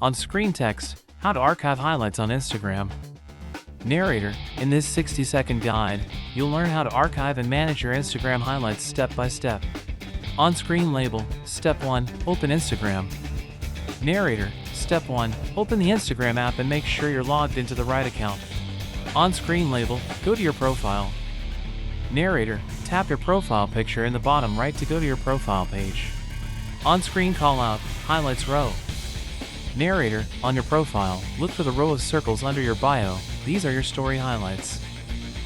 On-screen text, how to archive highlights on Instagram. Narrator, in this 60-second guide, you'll learn how to archive and manage your Instagram highlights step by step. On-screen label, Step 1, open Instagram. Narrator, Step 1, open the Instagram app and make sure you're logged into the right account. On-screen label, go to your profile. Narrator, tap your profile picture in the bottom right to go to your profile page. On-screen callout, highlights row. Narrator, on your profile, look for the row of circles under your bio, these are your story highlights.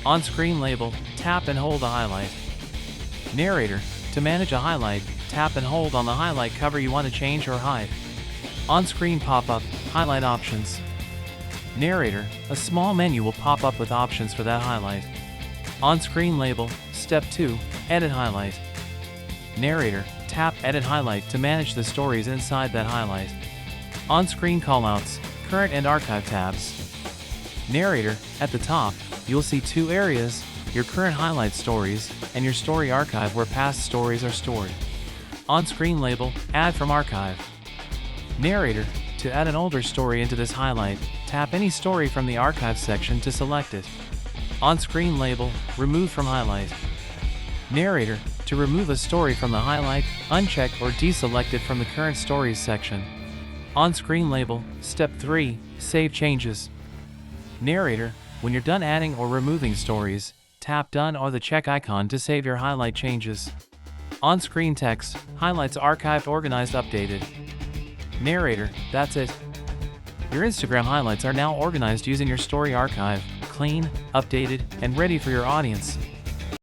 On-screen label, tap and hold a highlight. Narrator, to manage a highlight, tap and hold on the highlight cover you want to change or hide. On-screen pop-up, highlight options. Narrator, a small menu will pop up with options for that highlight. On-screen label, Step 2, edit highlight. Narrator, tap edit highlight to manage the stories inside that highlight. On-screen callouts, current and archive tabs. Narrator, at the top, you'll see two areas, your current highlight stories, and your story archive where past stories are stored. On-screen label, add from archive. Narrator, to add an older story into this highlight, tap any story from the archive section to select it. On-screen label, remove from highlight. Narrator, to remove a story from the highlight, uncheck or deselect it from the current stories section. On-screen label, Step 3, save changes. Narrator, when you're done adding or removing stories, tap done or the check icon to save your highlight changes. On-screen text, highlights archived, organized, updated. Narrator, that's it. Your Instagram highlights are now organized using your story archive, clean, updated, and ready for your audience.